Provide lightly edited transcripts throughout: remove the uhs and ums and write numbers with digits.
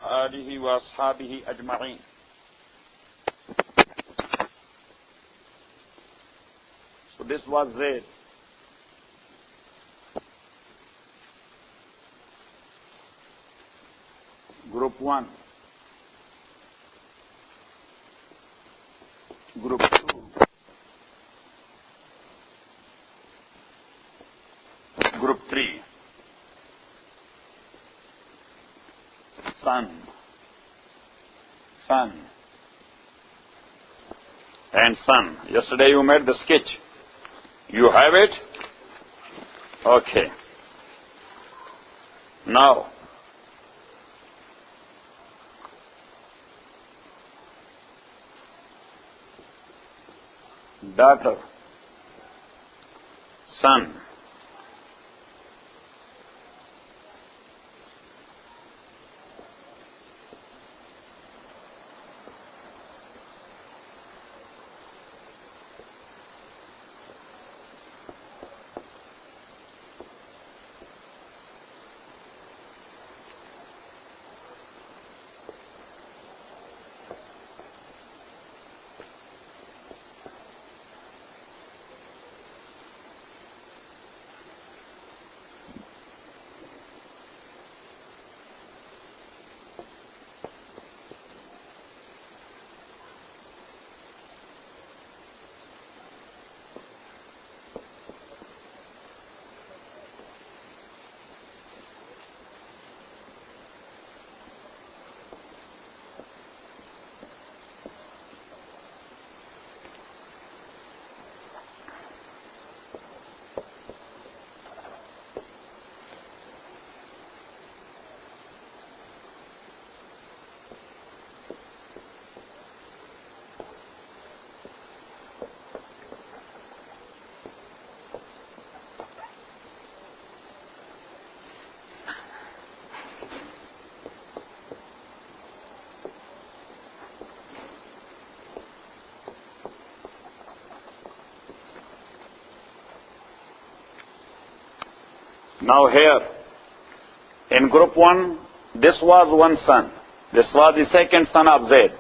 آله وأصحابه أجمعين. So this was Zayd. Group 1. Group 2. Group 3. Sun. And sun. Yesterday you made the sketch. You have it? Okay. Now, daughter, son, now here, in group 1, this was one son. This was the second son of Zayd.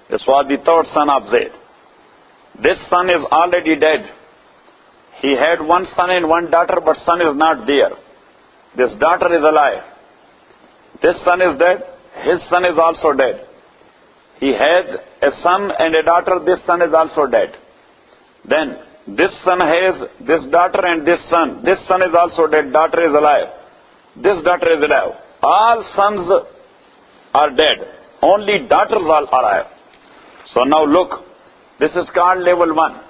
This was the third son of Zayd. This son is already dead. He had one son and one daughter, but son is not there. This daughter is alive. This son is dead. His son is also dead. He has a son and a daughter. This son is also dead. Then, this son has this daughter and this son. This son is also dead. Daughter is alive. This daughter is alive. All sons are dead. Only daughters are alive. So now look. This is called level 1.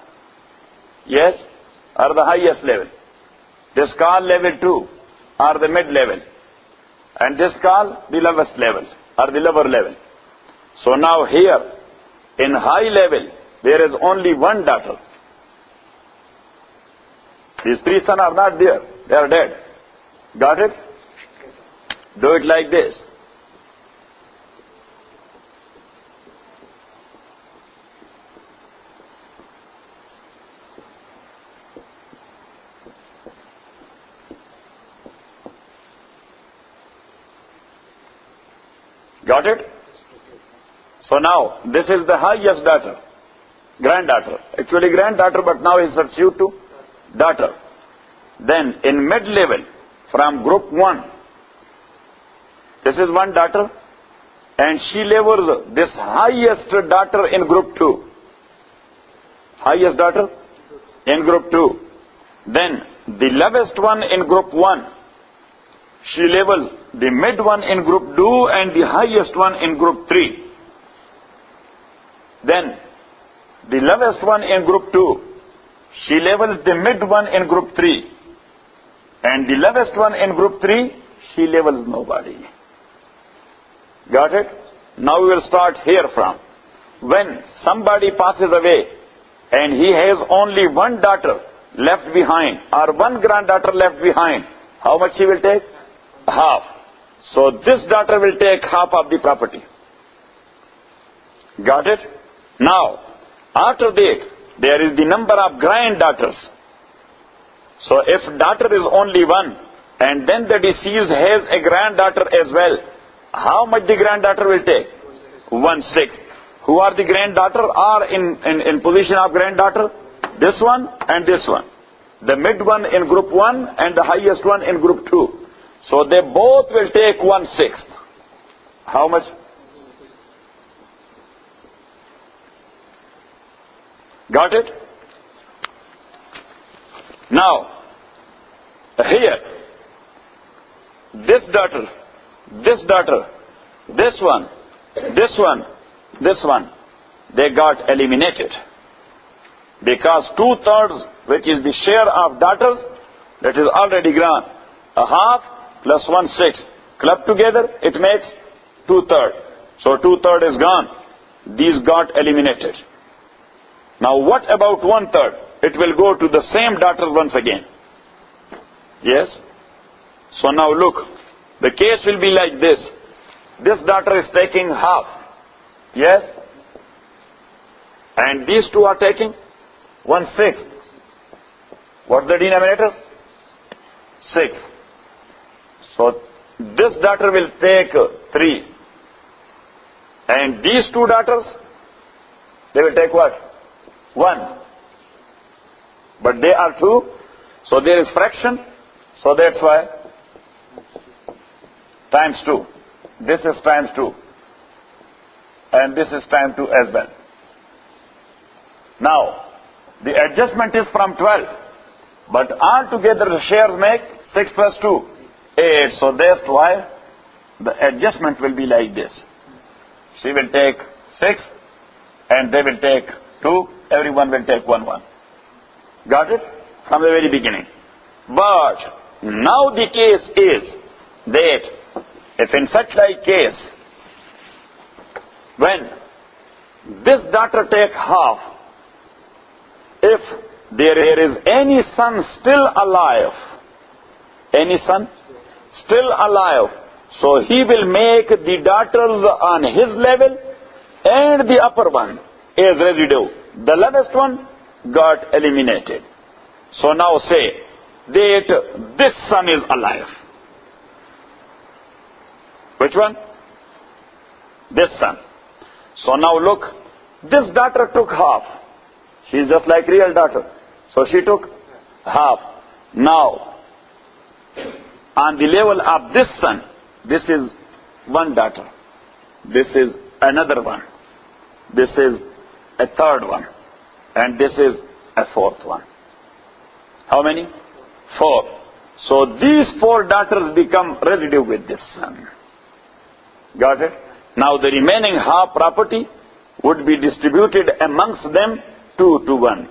Yes? Or the highest level. This called level 2. Or the mid level. And this called the lowest level. Or the lower level. So now here, in high level, there is only one daughter. These three sons are not there. They are dead. Got it? Do it like this. Got it? So now, this is the highest daughter. Granddaughter. Actually granddaughter, but now he substitute to daughter. Then in mid-level, from group 1, this is one daughter, and she levels this highest daughter in group 2. Highest daughter in group 2. Then the lowest one in group 1, she levels the mid one in group 2 and the highest one in group 3. Then the lowest one in group 2, she levels the mid one in group 3. And the lowest one in group 3, she levels nobody. Got it? Now we will start here from. When somebody passes away and he has only one daughter left behind or one granddaughter left behind, how much he will take? Half. So this daughter will take half of the property. Got it? Now, after that, there is the number of granddaughters. So if daughter is only one, and then the deceased has a granddaughter as well, How much the granddaughter will take? 1/6. Who are the granddaughter? Are in position of granddaughter? This one and this one. The mid one in group 1 and the highest one in group 2. So they both will take 1/6. How much? Got it? Now, here, this daughter, this one, this one, they got eliminated. Because 2/3, which is the share of daughters, that is already gone. A half plus 1/6. Club together, it makes 2/3. So 2/3 is gone. These got eliminated. Now what about 1/3? It will go to the same daughter once again. Yes? So now look, the case will be like this. This daughter is taking half. Yes? And these two are taking 1/6. What's the denominator? 6. So this daughter will take 3. And these two daughters, they will take what? 1. But they are 2. So there is fraction. So that's why times 2. This is times 2. And this is times 2 as well. Now, the adjustment is from 12. But altogether the shares make 6 plus 2. 8. So that's why the adjustment will be like this. She will take 6 and they will take 2. Everyone will take 1/1. Got it? From the very beginning. But now the case is that if in such like case, when this daughter take half, if there is any son still alive, so he will make the daughters on his level and the upper one is residue. The lowest one got eliminated. So now say that this son is alive. Which one? This son. So now look, this daughter took half. She is just like real daughter. So she took half. Now, on the level of this son, this is one daughter. This is another one. This is a third one. And this is a fourth one. How many? 4. So these 4 daughters become residue with this son. Got it? Now the remaining half property would be distributed amongst them 2 to 1.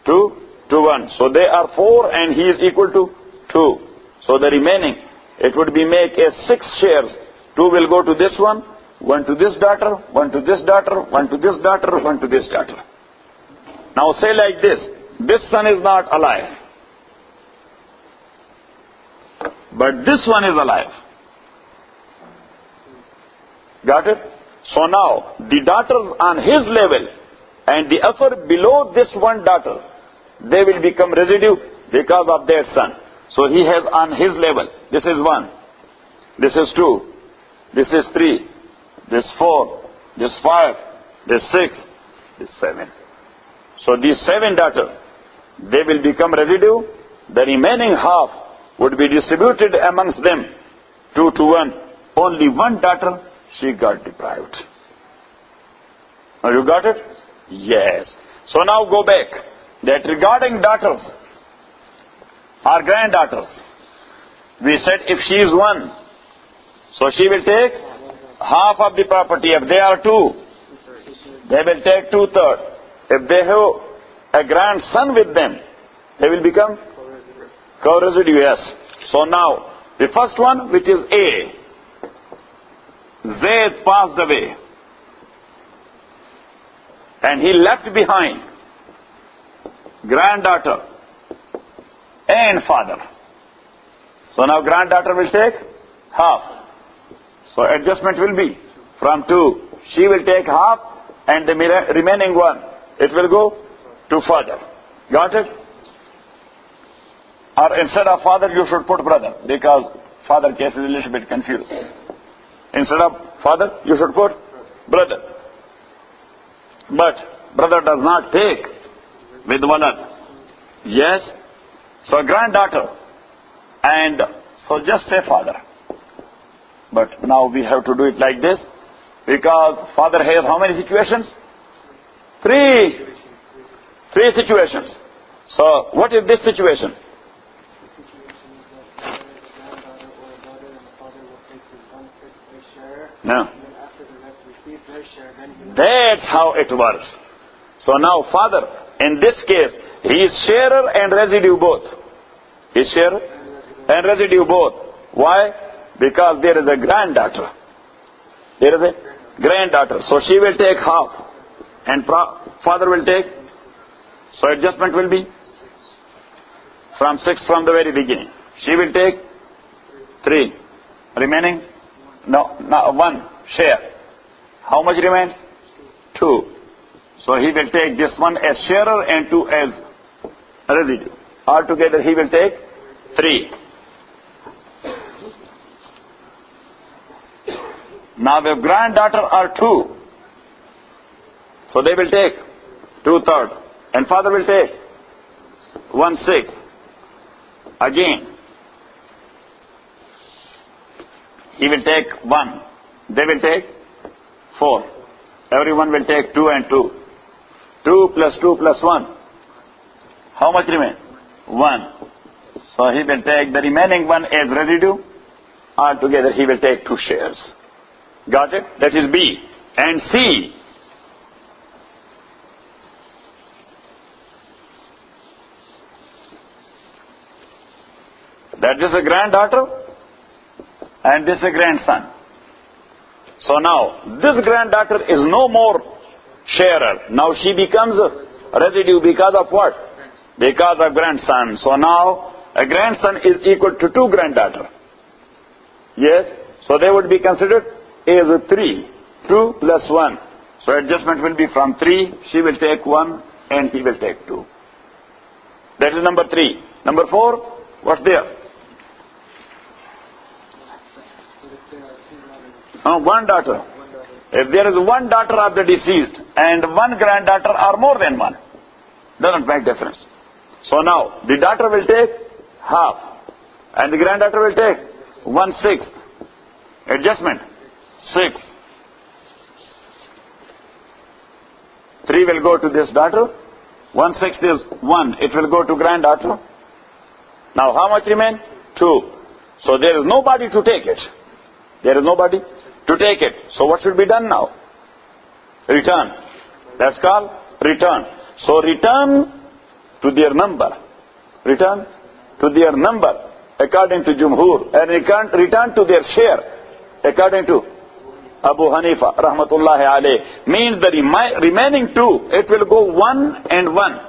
2 to 1. So they are 4 and he is equal to 2. So the remaining, it would be make a 6 shares. 2 will go to this one, 1 to this daughter, 1 to this daughter, 1 to this daughter, 1 to this daughter. Now say like this son is not alive. But this one is alive. Got it? So now, the daughters on his level and the upper below this one daughter, they will become residue because of their son. So he has on his level, this is 1, this is 2, this is 3, this 4, this 5, this 6, this 7. So these 7 daughters, they will become residue. The remaining half would be distributed amongst them 2 to 1. Only one daughter, she got deprived. Now you got it? Yes. So now go back. That regarding daughters or granddaughters, we said if she is 1, so she will take half of the property. If they are 2, they will take 2/3. If they have a grandson with them, they will become co-residue, yes. So now, the first one, which is A, Zayd passed away. And he left behind granddaughter and father. So now granddaughter will take half. So adjustment will be from 2. She will take half and the remaining one, it will go to father. Got it? Or instead of father, you should put brother, because father case is a little bit confused. Instead of father, you should put brother. But brother does not take with walad. Yes. So granddaughter. And so just say father. But now we have to do it like this, because father has how many situations? Three situations. So what is this situation? No. That's how it works. So now father, in this case, he is sharer and residue both. He is sharer and residue both. Why? Because there is a granddaughter. There is a granddaughter. So she will take half. And father will take. So adjustment will be from 6 from the very beginning. She will take 3. Remaining? No, 1 share. How much remains? 2. So he will take this one as sharer and 2 as residue. Altogether he will take 3. Now the granddaughter are 2. So they will take 2/3. And father will take 1/6. Again, he will take 1. They will take 4. Everyone will take 2 and 2. 2 plus 2 plus 1. How much remain? 1. So he will take the remaining one as residue. Altogether he will take 2 shares. Got it? That is B. And C. That is a granddaughter and this is a grandson. So now, this granddaughter is no more sharer. Now she becomes a residue because of what? Because of grandson. So now, a grandson is equal to 2 granddaughter. Yes? So they would be considered as a 3. 2 plus 1. So adjustment will be from 3. She will take 1 and he will take 2. That is number 3. Number 4, what's there? One daughter. If there is one daughter of the deceased and one granddaughter or more than one, doesn't make difference. So now, the daughter will take half and the granddaughter will take 1/6. Adjustment, 6. 3 will go to this daughter. 1/6 is 1. It will go to granddaughter. Now how much remain? 2. So there is nobody to take it. There is nobody to take it. So what should be done now? Return. That's called return. So return to their number. Return to their number according to Jumhur. And return to their share according to Abu Hanifa rahmatullahi alayh. Means the remaining 2, it will go 1 and 1.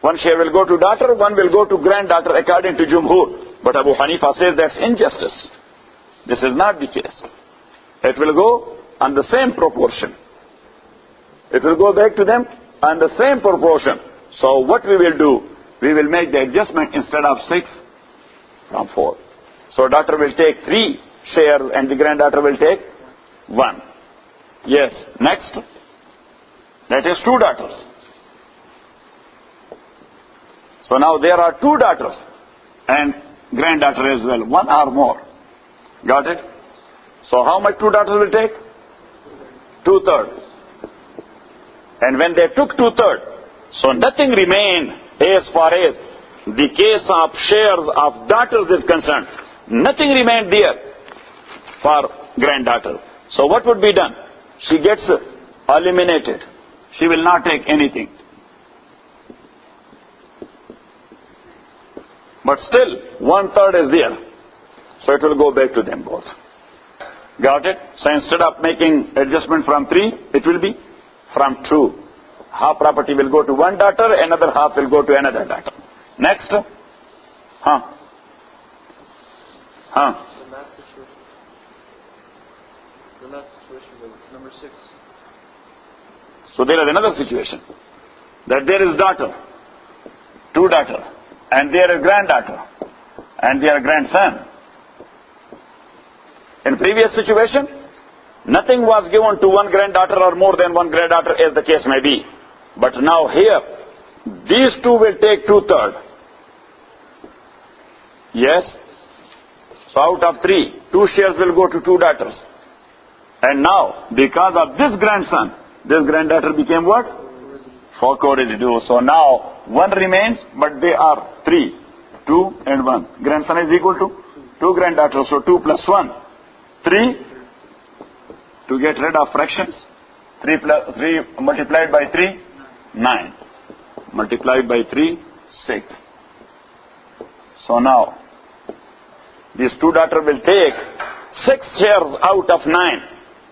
One share will go to daughter, 1 will go to granddaughter according to Jumhur. But Abu Hanifa says that's injustice. This is not the case. It will go on the same proportion. It will go back to them on the same proportion. So what we will do, we will make the adjustment instead of 6 from 4. So daughter will take 3 shares and the granddaughter will take 1. Yes, next. That is 2 daughters. So now there are 2 daughters and granddaughter as well, 1 or more. Got it? So how much 2 daughters will take? 2/3. And when they took 2/3, so nothing remained as far as the case of shares of daughters is concerned. Nothing remained there for granddaughter. So what would be done? She gets eliminated. She will not take anything. But still, 1/3 is there. So it will go back to them both. Got it? So instead of making adjustment from 3, it will be from 2. Half property will go to one daughter, another half will go to another daughter. Next. The last situation was number 6. So there is another situation. That there is daughter, 2 daughters, and there is granddaughter, and there is grandson. In previous situation, nothing was given to one granddaughter or more than one granddaughter, as the case may be. But now here, these two will take 2/3. Yes? So out of 3, 2 shares will go to 2 daughters. And now, because of this grandson, this granddaughter became what? 4 co-residue. So now, 1 remains, but they are 3. 2 and 1. Grandson is equal to 2 granddaughters. So 2 plus 1. 3. To get rid of fractions. 3 multiplied by 3. 9. Multiplied by 3. 6. So now, these 2 daughters will take 6 shares out of 9.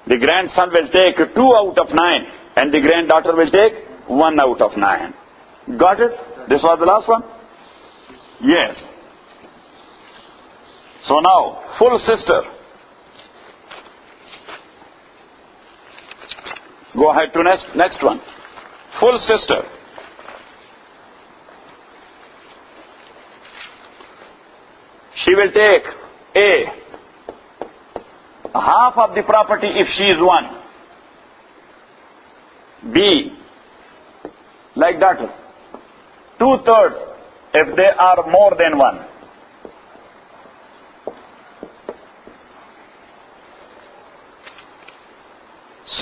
The grandson will take 2 out of 9. And the granddaughter will take 1 out of 9. Got it? This was the last one? Yes. So now, full sister. Go ahead to next one. Full sister. She will take A, half of the property if she is 1. B, like daughters, 2/3 if they are more than 1. C,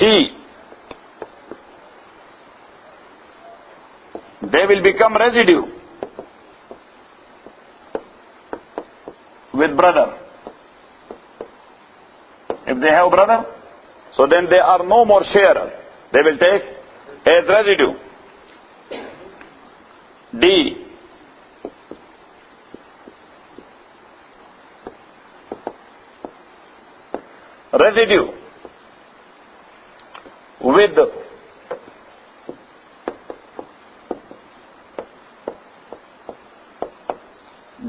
they will become residue with brother. If they have brother, so then they are no more sharer. They will take as residue. D, residue with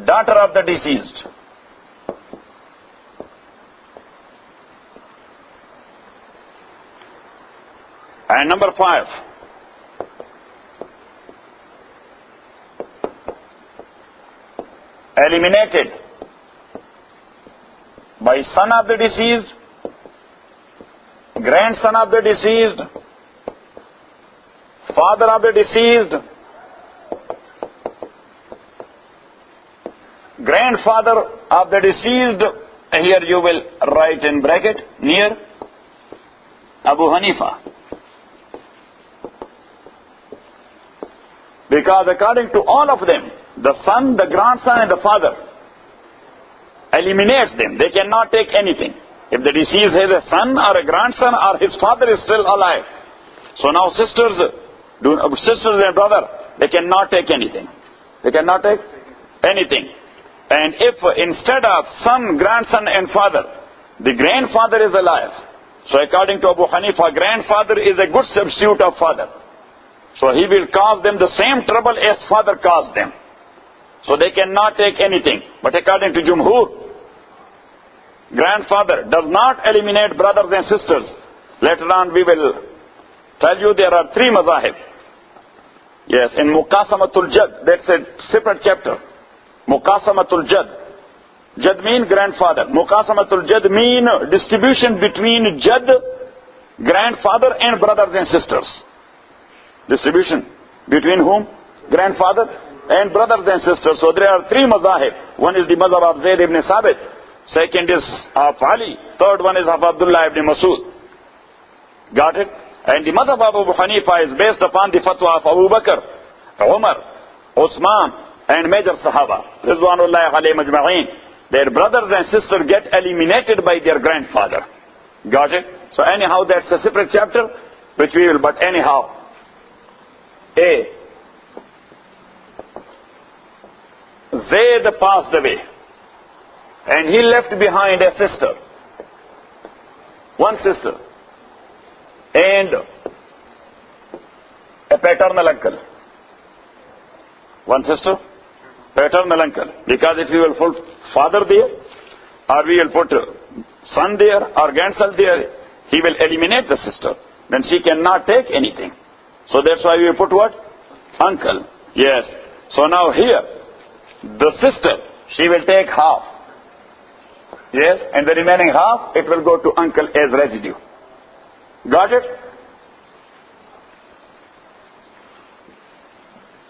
daughter of the deceased. And number 5, eliminated by son of the deceased, grandson of the deceased, father of the deceased, grandfather of the deceased. Here you will write in bracket near Abu Hanifa. Because according to all of them, the son, the grandson and the father eliminates them. They cannot take anything. If the deceased has a son or a grandson or his father is still alive. So now sisters and brother, they cannot take anything. They cannot take anything. And if instead of son, grandson and father, the grandfather is alive. So according to Abu Hanifa, grandfather is a good substitute of father. So he will cause them the same trouble as father caused them. So they cannot take anything. But according to Jumhur, grandfather does not eliminate brothers and sisters. Later on we will tell you there are 3 mazahib. Yes, in Muqasamatul Jad, that's a separate chapter. Muqasamatul Jad. Jad mean grandfather. Muqasamatul Jad mean distribution between Jad, grandfather and brothers and sisters. Distribution between whom? Grandfather and brothers and sisters. So there are 3 mazahib. One is the mazhab of Zayd ibn Sabit. Second is of Ali. Third one is of Abdullah ibn Masud. Got it? And the mazhab of Abu Hanifa is based upon the fatwa of Abu Bakr, Umar, Usman and major Sahaba. Rizwanullahi alayhim ajma'een. Their brothers and sisters get eliminated by their grandfather. Got it? So anyhow, that's a separate chapter which we will, but anyhow. A, Zayd passed away and he left behind a sister, one sister and a paternal uncle. One sister, paternal uncle. Because if you will put father there or we will put son there or grandson there, he will eliminate the sister. Then she cannot take anything. So that's why we put what? Uncle. Yes. So now here, the sister, she will take half. Yes, and the remaining half, it will go to uncle as residue. Got it?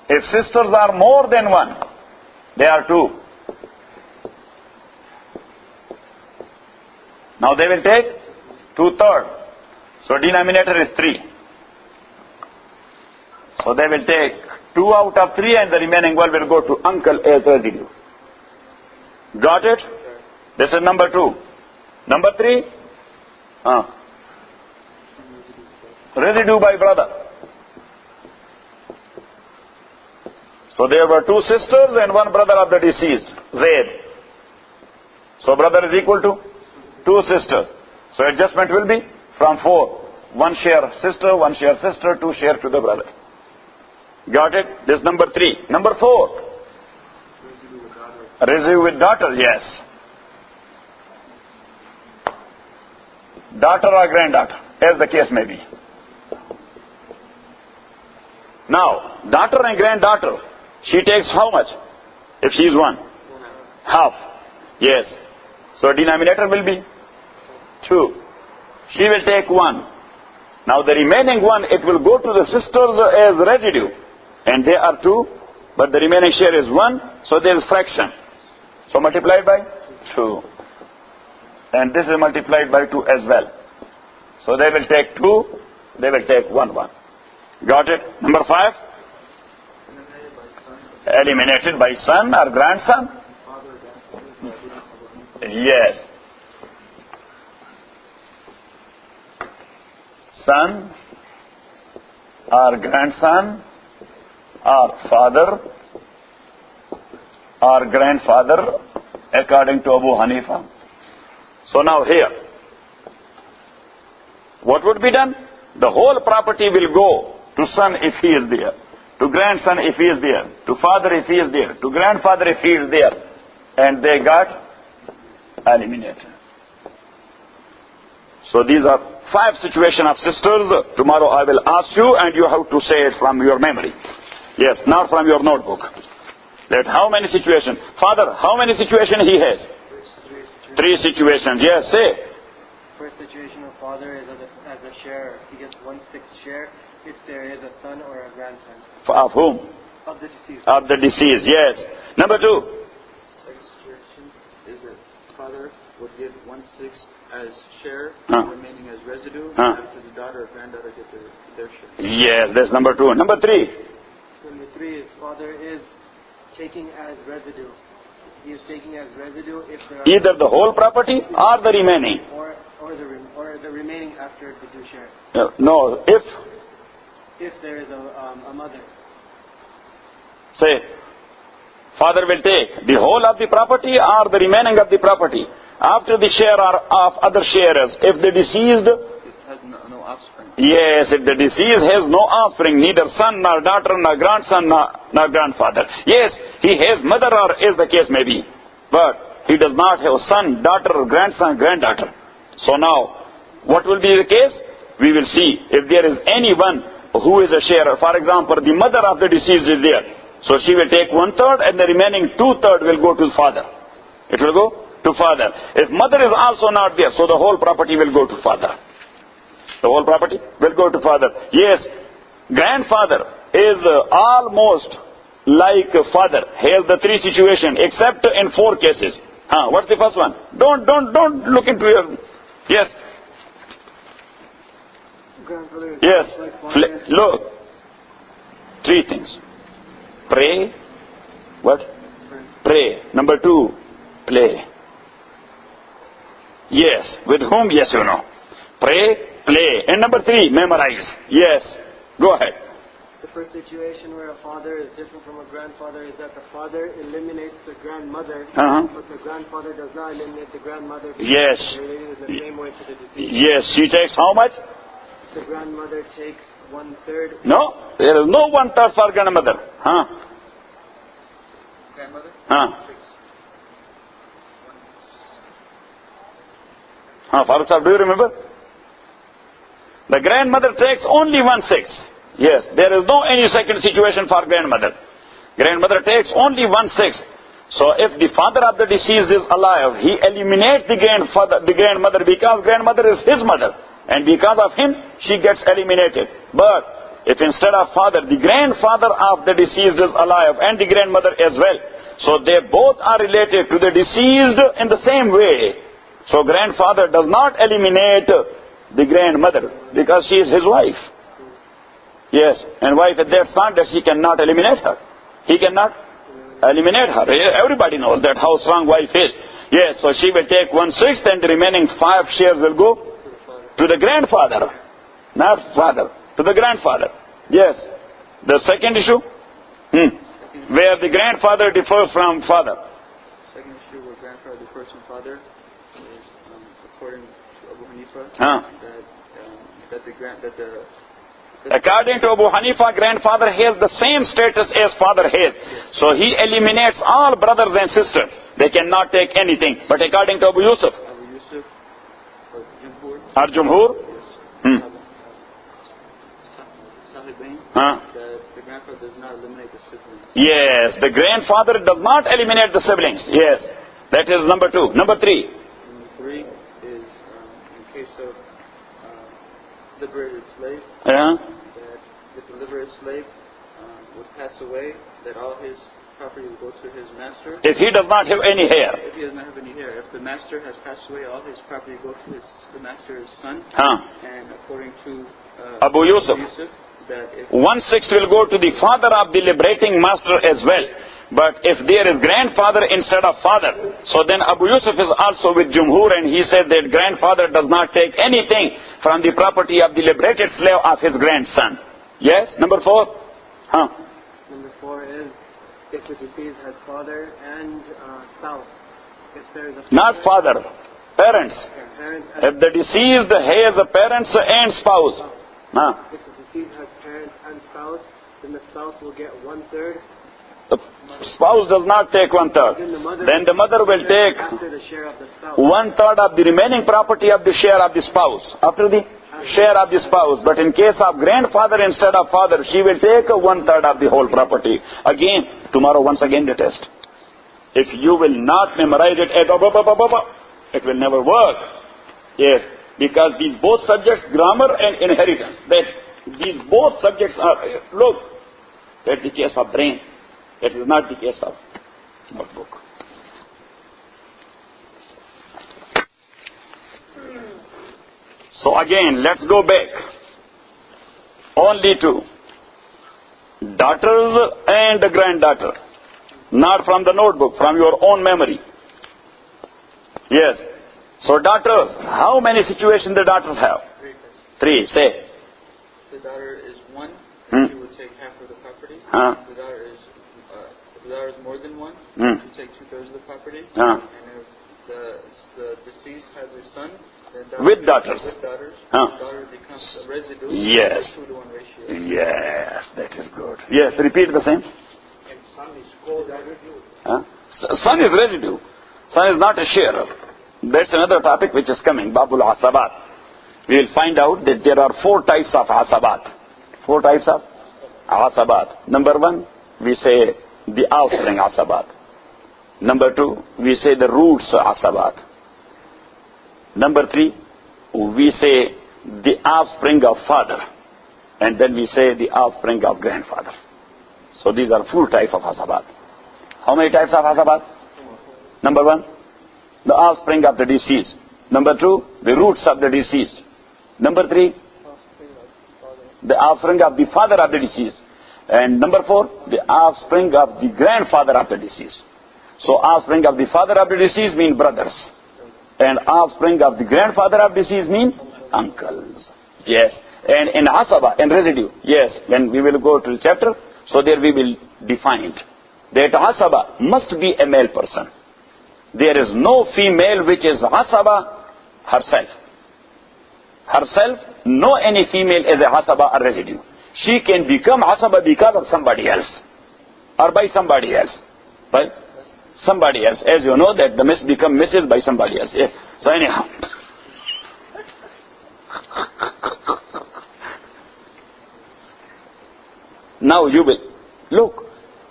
If sisters are more than one, they are two. Now they will take 2/3. So denominator is 3. So they will take 2 out of 3 and the remaining one will go to uncle as residue. Got it? This is number 2. Number 3? Residue by brother. So there were 2 sisters and 1 brother of the deceased, Zaid. So brother is equal to 2 sisters. So adjustment will be from 4. 1 share sister, 1 share sister, 2 share to the brother. Got it? This is number 3. Number 4. Residue with daughter, yes. Daughter or granddaughter, as the case may be. Now, daughter and granddaughter, she takes how much? If she is 1? Half. Yes. So denominator will be 2. She will take 1. Now the remaining 1, it will go to the sisters as residue. And they are 2, but the remaining share is 1, so there is fraction. So multiplied by 2. And this is multiplied by 2 as well. So they will take 2, they will take 1. Got it? Number 5? Eliminated by son or grandson? Yes. Son or grandson or father or grandfather according to Abu Hanifa. So now here, what would be done? The whole property will go to son if he is there, to grandson if he is there, to father if he is there, to grandfather if he is there. And they got eliminated. So these are 5 situations of sisters. Tomorrow I will ask you and you have to say it from your memory. Yes, not from your notebook. That how many situations? Father, how many situations he has? 3 situations. Yes, say. First situation of father is as a sharer. He gets 1/6 share if there is a son or a grandson. Of whom? Of the deceased. Of the deceased, yes. Number 2. Second situation is that father would give 1/6 as share, Huh. remaining as residue, Huh. after the daughter or granddaughter get their share. Yes, that's number 2. Number 3. Number 3 is father is taking as residue. He is taking as residue if there are Either the whole property or the remaining. or the remaining after the 2 share. No, If there is a mother. say, father will take the whole of the property or the remaining of the property after the share or of other sharers. If the deceased, It has no offspring. yes, if the deceased has no offspring, neither son nor daughter nor grandson nor grandfather. Yes, he has mother or as the case may be, but he does not have son, daughter, grandson, granddaughter. So now, what will be the case? We will see if there is anyone who is a sharer. For example, the mother of the deceased is there. So she will take 1/3 and the remaining 2/3 will go to father. It will go to father. If mother is also not there, so the whole property will go to father. The whole property will go to father. Yes, grandfather is almost like father. Has the 3 situations except in 4 cases. What's the first one? Don't look into your... Yes. Grandfather is Yes. like father. Look. 3 things. Pray. What? Pray. Number 2, play. Yes. With whom? Yes, you know. Pray, play. And number 3, memorize. Yes. Go ahead. The first situation where a father is different from a grandfather is that the father eliminates the grandmother, but the grandfather does not eliminate the grandmother. Yes. Because they're related in the same way to the deceased. Yes. She takes how much? The grandmother takes 1/3. No. There is no 1/3 for grandmother. Grandmother? Farsi, do you remember? The grandmother takes only 1/6. Yes, there is no any second situation for grandmother. Grandmother takes only 1/6. So if the father of the deceased is alive, he eliminates the grandmother because grandmother is his mother. And because of him, she gets eliminated. But if instead of father, the grandfather of the deceased is alive and the grandmother as well, so they both are related to the deceased in the same way. So grandfather does not eliminate the grandmother because she is his wife. Yes, and wife at that son that he cannot eliminate her. He cannot eliminate her. Everybody knows that how strong wife is. Yes, so she will take 1/6 and the remaining 5 shares will go to the grandfather. Not father, to the grandfather. Yes. The second issue? Where the grandfather differs from father. Second issue where grandfather differs from father is according to Abu Hanifa according to Abu Hanifa, grandfather has the same status as father has. So he eliminates all brothers and sisters. They cannot take anything. But according to Abu Yusuf or Jumhur, the grandfather does not eliminate the siblings. Yes, the grandfather does not eliminate the siblings. Yes, that is number 2. Number 3. Number 3 is in case of liberated slave. That if the liberated slave would pass away, that all his property will go to his master. If he does not have any hair. If he does not have any hair. If the master has passed away, all his property will go to the master's son. And according to Abu Yusuf, that if 1/6 will go to the father of the liberating master as well. But if there is grandfather instead of father, so then Abu Yusuf is also with Jumhur, and he said that grandfather does not take anything from the property of the liberated slave of his grandson. Yes? Number 4? Number 4 is if the deceased has father and spouse. If there is a father, not father, parents. If the deceased has a parents and spouse. If the deceased has parents and spouse, then the spouse will get 1/3. The spouse does not take 1/3. Then the mother will take 1/3 of the remaining property of the share of the spouse. After the share of the spouse. But in case of grandfather instead of father, she will take 1/3 of the whole property. Again, tomorrow once again the test. If you will not memorize it, it will never work. Yes, because these both subjects, grammar and inheritance, that these both subjects are, look, that's the case of brain. That is not the case of notebook. So again, let's go back. Only to daughters and the granddaughter. Not from the notebook, from your own memory. Yes. So daughters, how many situations the daughters have? 3. Say. The daughter is 1, she would take half of the property. The daughter is more than 1, she take 2/3 of the property. And if the deceased has a son, then with daughters. The daughter becomes a residue. Yes. 2-to-1 ratio. Yes, that is good. Yes, repeat the same. And son is called residue. Son is residue. Son is not a share. That's another topic which is coming, Babul Asabat. We will find out that there are 4 types of Asabat. 4 types of Asabat. Number 1, we say the offspring Asabat. Number 2, we say the roots Asabat. Number 3, we say the offspring of father. And then we say the offspring of grandfather. So these are 4 types of Asabat. How many types of Asabat? Number 1, the offspring of the deceased. Number 2, the roots of the deceased. Number 3, the offspring of the father of the deceased. And number 4, the offspring of the grandfather of the deceased. So offspring of the father of the deceased mean brothers. And offspring of the grandfather of deceased mean uncles. Yes. And in asaba, in residue, yes, when we will go to the chapter, so there we will define it. That asaba must be a male person. There is no female which is asaba herself. No any female is a asaba or residue. She can become asaba because of somebody else. Or by somebody else. By somebody else. As you know that the miss become Mrs. by somebody else. Yes. So anyhow. Now you will. Look,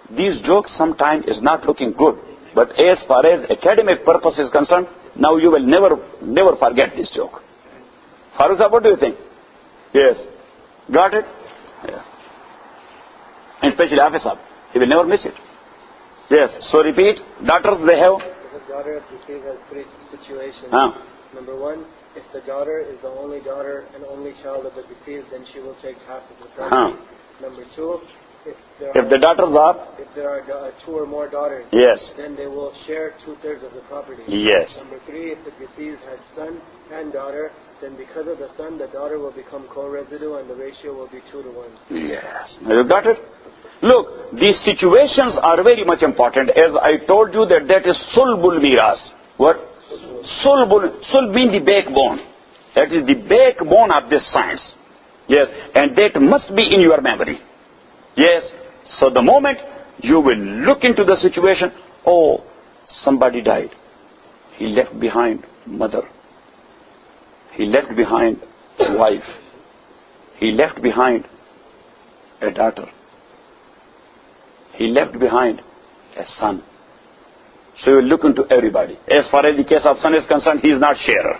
these jokes sometimes is not looking good. But as far as academic purpose is concerned, now you will never forget this joke. Farooq sahab, what do you think? Yes. Got it? Yes. And especially Hafiz sahab, he will never miss it. Yes. So repeat. Daughters, they have? The daughter of deceased has three situations. Number one, if the daughter is the only daughter and only child of the deceased, then she will take half of the property. Number two, if there are two or more daughters, yes, then they will share 2/3 of the property. Yes. Number three, if the deceased had son and daughter, then because of the son, the daughter will become co-residue and the ratio will be 2-to-1. Yes. Now you got it? Look, these situations are very much important. As I told you that is Sulbul Mirath. What? Sulb means the backbone. That is the backbone of this science. Yes. And that must be in your memory. Yes. So the moment you will look into the situation, oh, somebody died. He left behind mother. He left behind a wife. He left behind a daughter. He left behind a son. So you look into everybody. As far as the case of son is concerned, he is not sharer.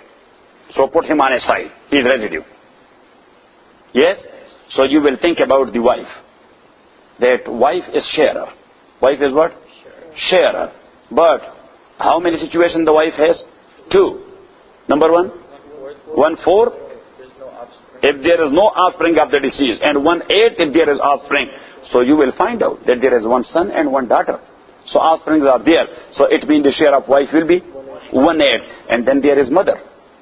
So put him on a side. He is residue. Yes? So you will think about the wife. That wife is sharer. Wife is what? Sharer. But how many situations the wife has? 2. Number 1? 1/4. If there is no offspring of the deceased. And 1/8 if there is offspring. So you will find out that there is one son and one daughter. So offsprings are there. So it means the share of wife will be 1/8. And then there is mother.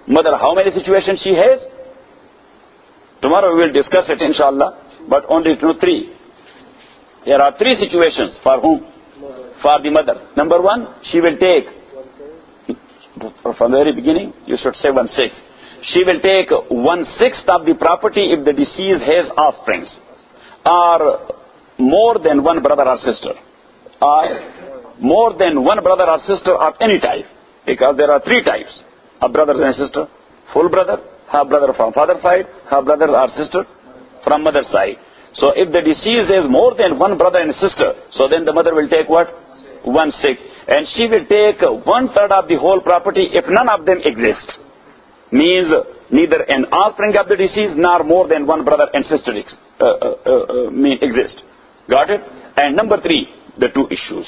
Mother, how many situations she has? Tomorrow we will discuss it, inshallah. But only 3. There are 3 situations. For whom? For the mother. Number 1, she will take, from the very beginning, you should say 1/6. She will take 1/6 of the property if the deceased has offsprings. Or more than one brother or sister. Or more than one brother or sister of any type. Because there are 3 types of brothers and sister. Full brother, half brother from father's side, half brother or sister from mother's side. So if the deceased has more than one brother and sister, so then the mother will take what? 1/6. And she will take 1/3 of the whole property if none of them exist. Means neither an offspring of the deceased nor more than one brother and sister exist. Got it? And number 3, the 2 issues.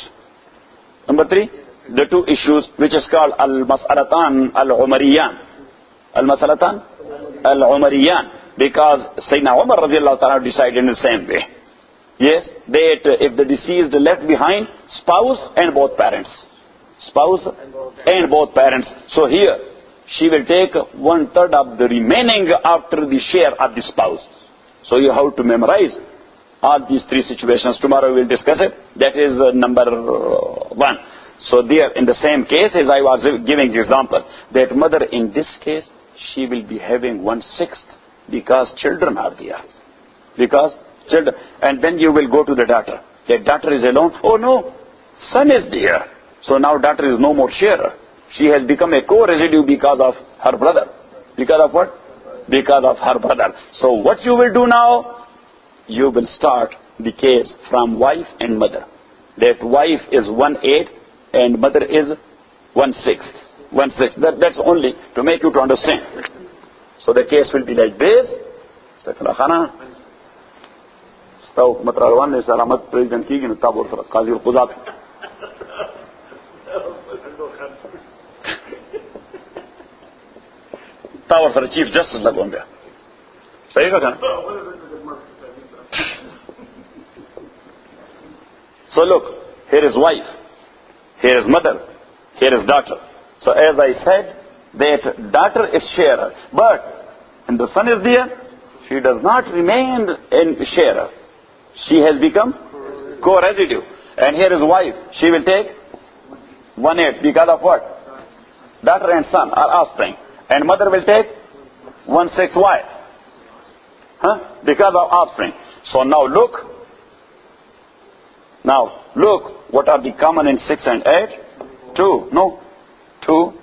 Number 3, the 2 issues which is called Al-Mas'alatan Al-Umariyan. Al-Mas'alatan Al-Umariyan. Because Sayyidina Umar radiallahu ta'ala decided in the same way. Yes, that if the deceased left behind spouse and both parents. Spouse and both parents. So here, she will take 1/3 of the remaining after the share of the spouse. So you have to memorize all these 3 situations. Tomorrow we will discuss it. That is number 1. So there, in the same case as I was giving example, that mother in this case, she will be having 1/6 because children are there. Because children. And then you will go to the daughter. That daughter is alone. Oh no, son is there. So now daughter is no more sharer. She has become a co-residue because of her brother. Because of what? Because of her brother. So what you will do now? You will start the case from wife and mother. That wife is 1/8 and mother is 1/6. 1/6. That's only to make you to understand. So the case will be like this. Sakala Khana. Stau Matrawan ne Salamat President ki gin tabor sara Qazi Quzat. Tower for Chief Justice lagon bia. Sahi ka kana? So look, here is wife, here is mother, here is daughter. So as I said, that daughter is sharer, but when the son is there, she does not remain in sharer. She has become co-residue. And here is wife, she will take 1/8 because of what? Daughter and son are offspring. And mother will take 1/6. Why? Because of offspring. So now look. Now look, what are the common in 6 and 8? 2. No. 2.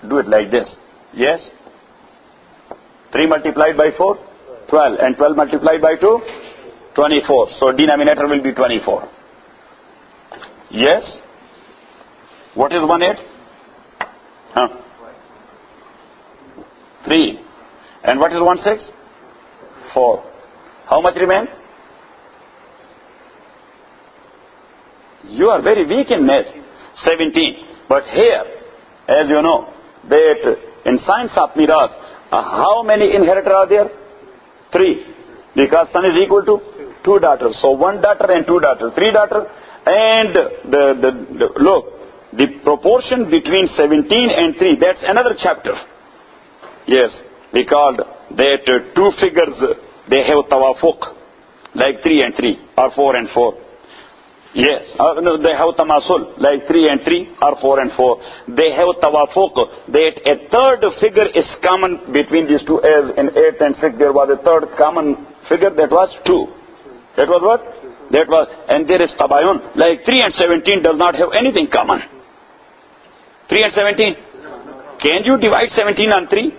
Do it like this. Yes. 3 multiplied by 4? 12. And 12 multiplied by 2? 24. So denominator will be 24. Yes. What is 1/8? 3. And what is 1/6? 4. How much remain? You are very weak in math. 17. But here, as you know, that in science of Mirath, how many inheritors are there? 3. Because son is equal to 2 daughters. So 1 daughter and 2 daughters. 3 daughters. And look, the proportion between 17 and 3, that's another chapter. Yes, because that 2 figures, they have tawafuq, like 3 and 3, or 4 and 4. Yes, no, they have tamasul, like 3 and 3, or 4 and 4. They have tawafuq, that a third figure is common between these two, as in 8 and 6 there was a third common figure, that was 2. That was what? That was, and there is tabayun, like 3 and 17 does not have anything common. 3 and 17? Can you divide 17 on 3?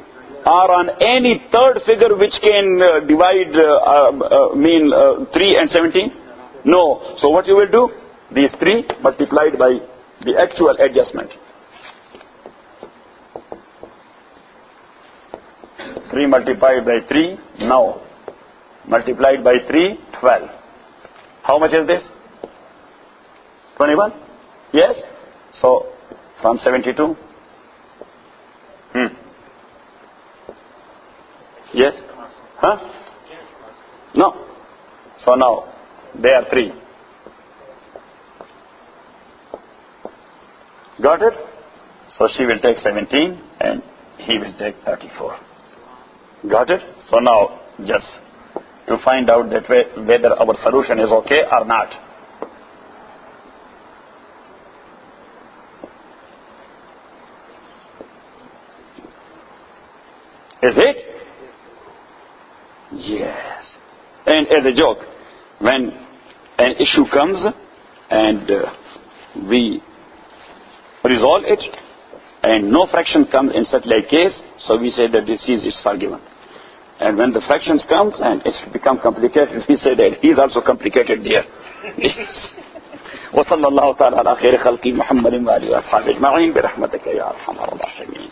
Or on any third figure which can divide 3 and 17? No. So what you will do? These 3 multiplied by the actual adjustment. 3 multiplied by 3, now. Multiplied by 3, 12. How much is this? 21? Yes? So, from 72? Yes? Huh? No. So now, they are 3. Got it? So she will take 17 and he will take 34. Got it? So now, just to find out that whether our solution is okay or not. Is it? Yes. And as a joke, when an issue comes and we resolve it and no fraction comes in such like case, so we say that disease is forgiven. And when the fractions come and it's become complicated, we say that he is also complicated there. وصلى الله تعالى على خير خلق محمد وآله وأصحابه أجمعين برحمتك يا أرحم الراحمين.